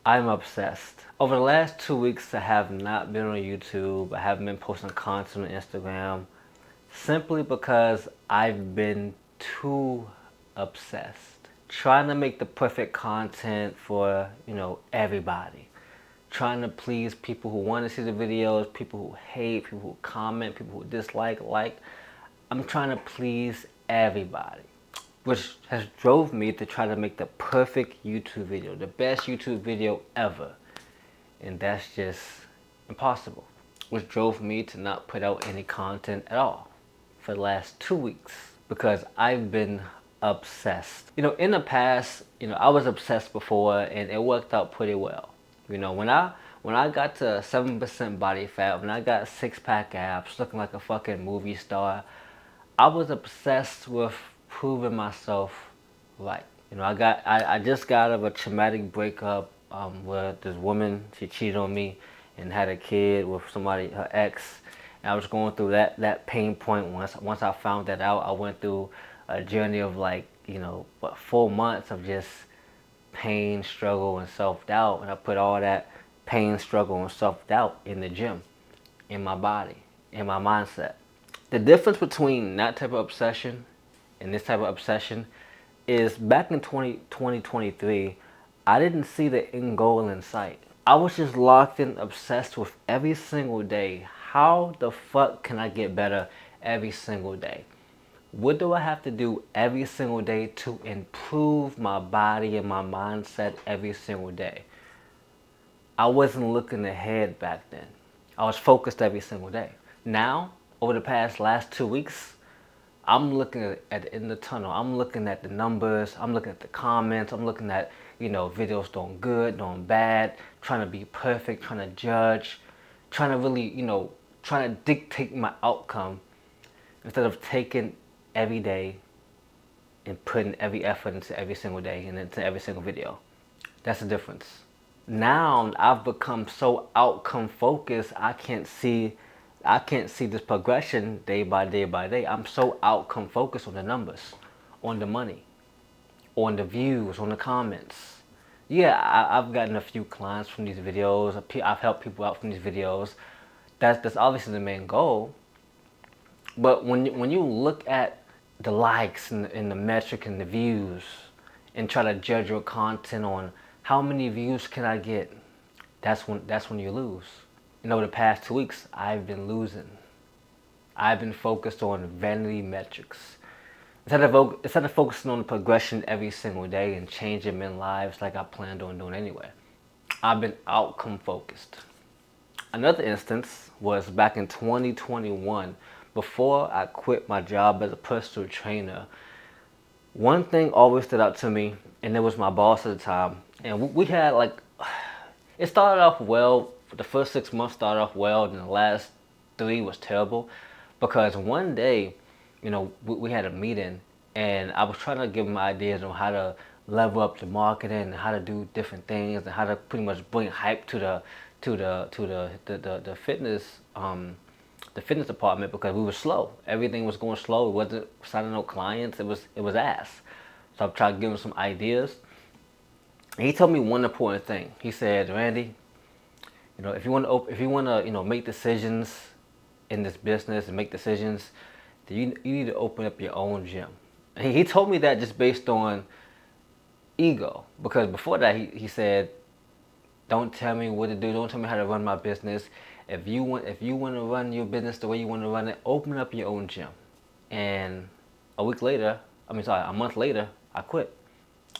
I'm obsessed. Over the last 2 weeks, I have not been on YouTube. I haven't been posting content on Instagram simply because I've been too obsessed. Trying to make the perfect content for, everybody. Trying to please people who want to see the videos, people who hate, people who comment, people who dislike, like. I'm trying to please everybody, which has drove me to try to make the perfect YouTube video, the best YouTube video ever. And that's just impossible. Which drove me to not put out any content at all for the last 2 weeks because I've been obsessed. In the past, I was obsessed before and it worked out pretty well. When I got to 7% body fat, when I got six-pack abs, looking like a fucking movie star, I was obsessed with proving myself right. I just got out of a traumatic breakup where this woman, she cheated on me and had a kid with somebody, her ex. And I was going through that pain point. Once I found that out, I went through a journey of 4 months of just pain, struggle, and self-doubt. And I put all that pain, struggle, and self-doubt in the gym, in my body, in my mindset. The difference between that type of obsession and this type of obsession is back in 2023, I didn't see the end goal in sight. I was just locked in, obsessed with every single day. How the fuck can I get better every single day? What do I have to do every single day to improve my body and my mindset every single day? I wasn't looking ahead back then. I was focused every single day. Now, over the last 2 weeks, I'm looking at the end of the tunnel. I'm looking at the numbers. I'm looking at the comments. I'm looking at, videos doing good, doing bad, trying to be perfect, trying to judge, trying to really, trying to dictate my outcome instead of taking every day and putting every effort into every single day and into every single video. That's the difference. Now I've become so outcome focused, I can't see this progression day by day by day. I'm so outcome focused on the numbers, on the money, on the views, on the comments. Yeah, I've gotten a few clients from these videos. I've helped people out from these videos. That's obviously the main goal. But when you look at the likes and the metric and the views and try to judge your content on how many views can I get, that's when you lose. Over the past 2 weeks, I've been losing. I've been focused on vanity metrics. Instead of focusing on the progression every single day and changing men's lives like I planned on doing anyway, I've been outcome focused. Another instance was back in 2021, before I quit my job as a personal trainer. One thing always stood out to me, and it was my boss at the time. And we had it started off well. The first 6 months started off well, and the last 3 was terrible. Because one day, we had a meeting, and I was trying to give him ideas on how to level up the marketing and how to do different things and how to pretty much bring hype to the fitness the fitness department because we were slow. Everything was going slow. It wasn't signing no clients. It was ass. So I'm trying to give him some ideas. And he told me one important thing. He said, Randy, if you want to make decisions in this business and make decisions, then you need to open up your own gym. And he told me that just based on ego, because before that he said, don't tell me what to do. Don't tell me how to run my business. If you want to run your business the way you want to run it, open up your own gym. And a month later, I quit.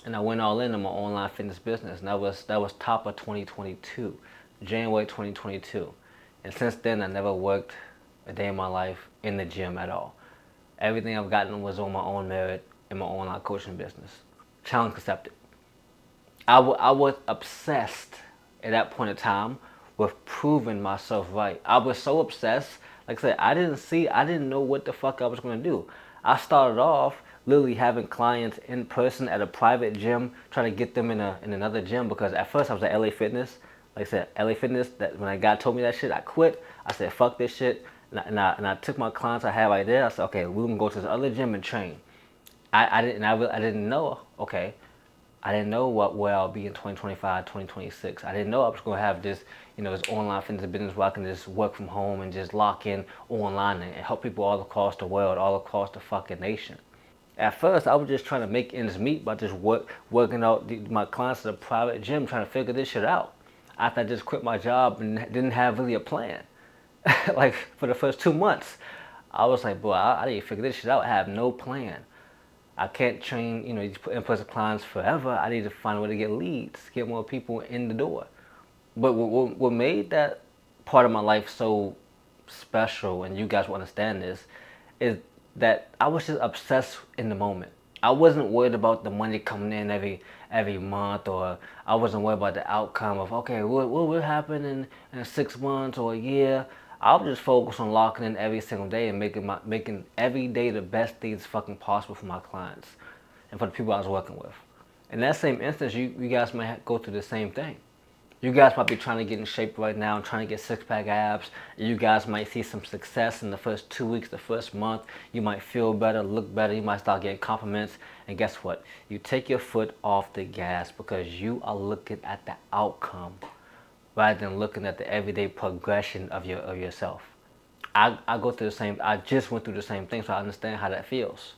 And I went all in on my online fitness business. And that was top of 2022, January 2022. And since then, I never worked a day in my life in the gym at all. Everything I've gotten was on my own merit in my online coaching business. Challenge accepted. I was obsessed at that point in time with proving myself right. I was so obsessed. Like I said, I didn't know what the fuck I was going to do. I started off literally having clients in person at a private gym, trying to get them in another gym, because at first I was at LA Fitness. Like I said, LA Fitness, that when a guy told me that shit, I quit. I said, fuck this shit. And I took my clients I had right there. I said, okay, we're going to go to this other gym and train. I didn't know, okay, I didn't know where I'll be in 2025, 2026. I didn't know I was going to have this, this online fitness business where I can just work from home and just lock in online and help people all across the world, all across the fucking nation. At first, I was just trying to make ends meet by just working out my clients at a private gym, trying to figure this shit out. After I just quit my job and didn't have really a plan, like for the first 2 months, I was like, boy, I need to figure this shit out. I have no plan. I can't train, these in-person clients forever. I need to find a way to get leads, get more people in the door. But what made that part of my life so special, and you guys will understand this, is that I was just obsessed in the moment. I wasn't worried about the money coming in every month, or I wasn't worried about the outcome of, okay, what will happen in 6 months or a year. I was just focused on locking in every single day and making every day the best day that's fucking possible for my clients and for the people I was working with. In that same instance, you guys might go through the same thing. You guys might be trying to get in shape right now, trying to get six-pack abs. You guys might see some success in the first 2 weeks, the first month. You might feel better, look better. You might start getting compliments. And guess what? You take your foot off the gas because you are looking at the outcome rather than looking at the everyday progression of yourself. I go through the same. I just went through the same thing, so I understand how that feels.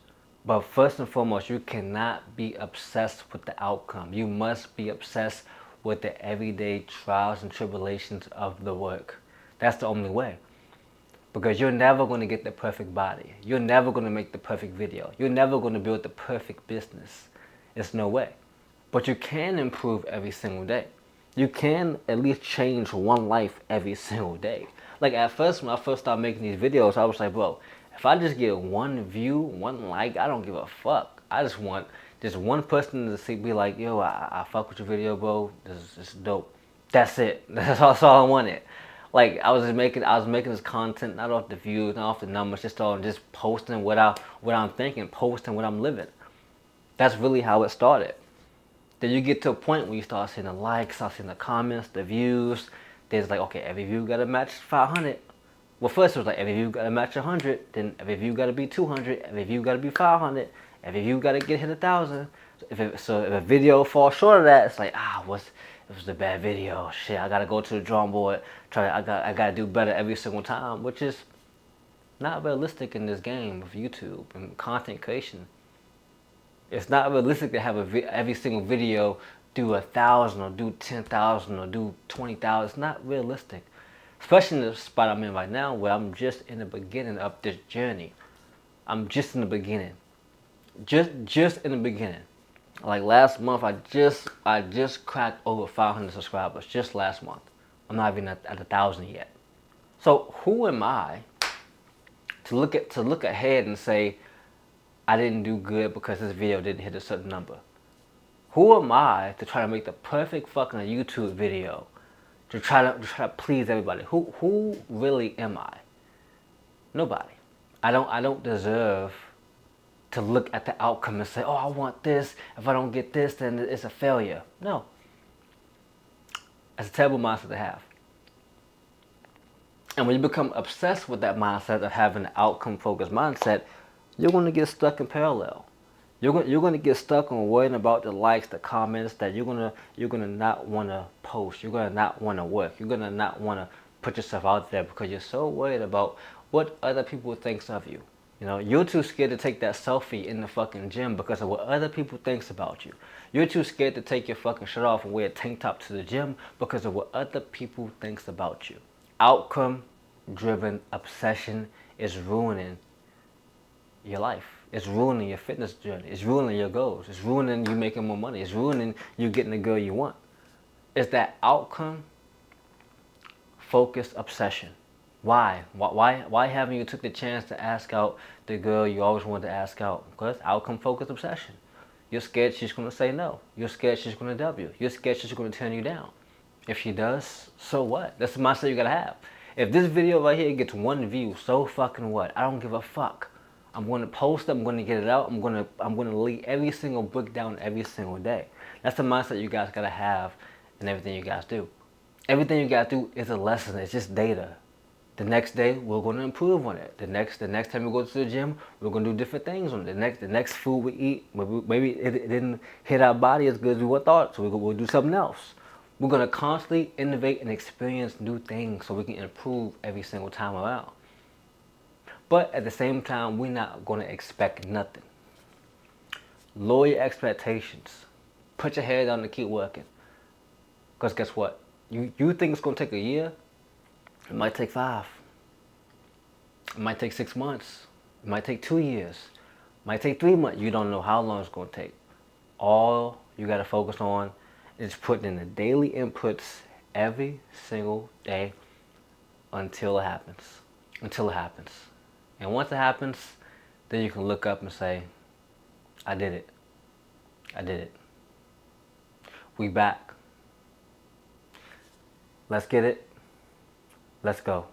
But first and foremost, you cannot be obsessed with the outcome. You must be obsessed with the everyday trials and tribulations of the work. That's the only way. Because you're never going to get the perfect body. You're never going to make the perfect video. You're never going to build the perfect business. There's no way. But you can improve every single day. You can at least change one life every single day. Like at first, when I first started making these videos, I was like, bro, if I just get one view, one like, I don't give a fuck. I just want just one person to see, be like, yo, I fuck with your video, bro. This is dope. That's it. That's all I wanted. Like I was making this content not off the views, not off the numbers, just posting what I'm thinking, posting what I'm living. That's really how it started. Then you get to a point where you start seeing the likes, start seeing the comments, the views. There's like, okay, every view gotta match 500. Well, first it was like every view gotta match 100. Then every view gotta be 200. Every view gotta be 500. Every view gotta hit 1,000. So if a video falls short of that, it's like, it was a bad video. Shit, I gotta go to the drawing board. I gotta do better every single time, which is not realistic in this game of YouTube and content creation. It's not realistic to have every single video do 1,000 or do 10,000 or do 20,000. It's not realistic, especially in the spot I'm in right now, where I'm just in the beginning of this journey. I'm just in the beginning, just in the beginning. Like last month, I just cracked over 500 subscribers just last month. I'm not even at 1,000 yet. So who am I to look ahead and say I didn't do good because this video didn't hit a certain number? Who am I to try to make the perfect fucking YouTube video to try to please everybody? Who really am I? Nobody. I don't deserve to look at the outcome and say, oh, I want this. If I don't get this, then it's a failure. No. That's a terrible mindset to have. And when you become obsessed with that mindset of having an outcome-focused mindset, you're going to get stuck in parallel. You're going to get stuck on worrying about the likes, the comments that you're gonna not want to post. You're going to not want to work. You're going to not want to put yourself out there because you're so worried about what other people think of you. You're too scared to take that selfie in the fucking gym because of what other people think about you. You're too scared to take your fucking shirt off and wear a tank top to the gym because of what other people think about you. Outcome-driven obsession is ruining your life. It's ruining your fitness journey. It's ruining your goals. It's ruining you making more money. It's ruining you getting the girl you want. It's that outcome-focused obsession. Why? Why haven't you took the chance to ask out the girl you always wanted to ask out? Because outcome-focused obsession. You're scared she's going to say no. You're scared she's going to dub you. You're scared she's going to turn you down. If she does, so what? That's the mindset you got to have. If this video right here gets 1 view, so fucking what? I don't give a fuck. I'm going to post it. I'm going to get it out. I'm going to lay every single brick down every single day. That's the mindset you guys got to have in everything you guys do. Everything you guys do is a lesson. It's just data. The next day, we're going to improve on it. The next time we go to the gym, we're going to do different things on it. The next food we eat, maybe it didn't hit our body as good as we thought, so we'll do something else. We're going to constantly innovate and experience new things so we can improve every single time around. But at the same time, we're not going to expect nothing. Lower your expectations. Put your head down and keep working. Because guess what? You think it's going to take a year? It might take 5. It might take 6 months. It might take 2 years. It might take 3 months. You don't know how long it's going to take. All you got to focus on is putting in the daily inputs every single day until it happens. Until it happens. And once it happens, then you can look up and say, I did it. I did it. We back. Let's get it. Let's go.